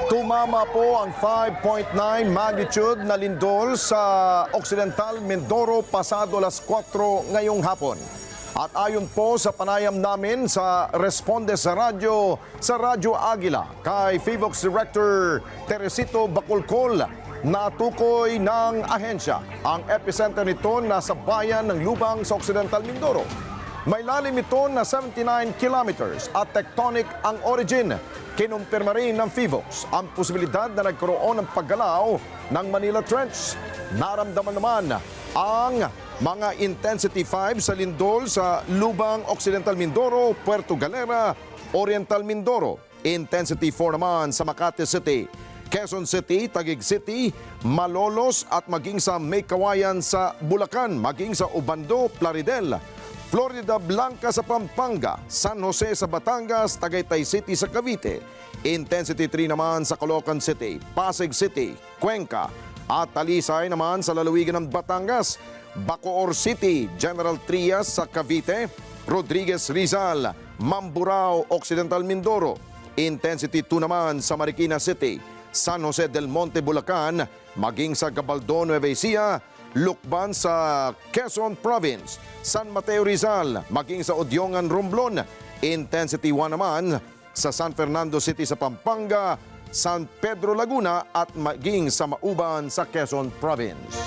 Tumama po ang 5.9 magnitude na lindol sa Occidental Mindoro pasado alas 4 ngayong hapon. At ayon po sa panayam namin sa Responde sa Radyo Agila kay FIVOX Director Teresito Bacolcol, natukoy ng ahensya ang epicenter nito nasa bayan ng Lubang sa Occidental Mindoro. May lalim ito na 79 kilometers at tectonic ang origin. Kinumpirma rin ng FIVOX ang posibilidad na nagkaroon ng paggalaw ng Manila Trench. Naramdaman naman ang mga intensity 5 sa lindol sa Lubang, Occidental Mindoro, Puerto Galera, Oriental Mindoro. Intensity 4 naman sa Makati City, Quezon City, Taguig City, Malolos at maging sa Maykawayan sa Bulacan, maging sa Obando, Plaridel, Florida Blanca sa Pampanga, San Jose sa Batangas, Tagaytay City sa Cavite. Intensity 3 naman sa Caloocan City, Pasig City, Cuenca at Talisay naman sa lalawigan ng Batangas, Bacoor City, General Trias sa Cavite, Rodriguez Rizal, Mamburao, Occidental Mindoro. Intensity 2 naman sa Marikina City, San Jose del Monte, Bulacan, maging sa Gabaldon, Nueva Ecija, Lukban sa Quezon Province, San Mateo Rizal, maging sa Odiongan, Romblon. Intensity 1 naman sa San Fernando City sa Pampanga, San Pedro Laguna at maging sa Mauban sa Quezon Province.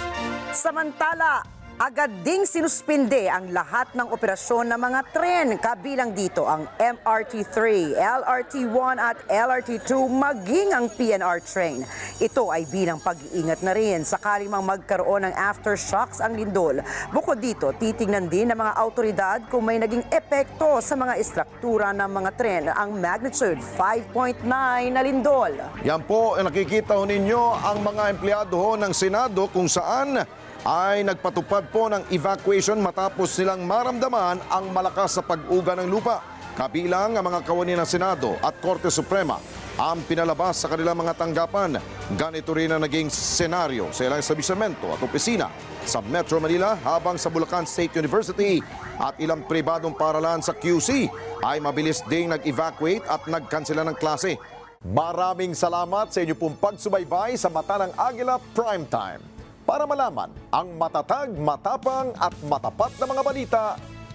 Samantala, agad ding sinuspinde ang lahat ng operasyon ng mga tren, kabilang dito ang MRT-3, LRT-1 at LRT-2 maging ang PNR train. Ito ay bilang pag-iingat na rin sakaling mang magkaroon ng aftershocks ang lindol. Bukod dito, titingnan din ng mga autoridad kung may naging epekto sa mga istruktura ng mga tren ang magnitude 5.9 na lindol. Yan po, nakikita ho ninyo ang mga empleyado ho ng Senado kung saan ay nagpatupad po ng evacuation matapos silang maramdaman ang malakas sa pag-uga ng lupa. Kabilang ang mga kawani ng Senado at Korte Suprema ang pinalabas sa kanilang mga tanggapan. Ganito rin ang naging senaryo sa ilang establishmento at opisina sa Metro Manila, habang sa Bulacan State University at ilang pribadong paaralan sa QC ay mabilis ding nag-evacuate at nagkansela ng klase. Maraming salamat sa inyo pong pagsubaybay sa Mata ng Agila Primetime. Para malaman ang matatag, matapang at matapat na mga balita,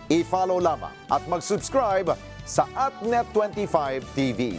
i-follow lamang at mag-subscribe sa @Net25 TV.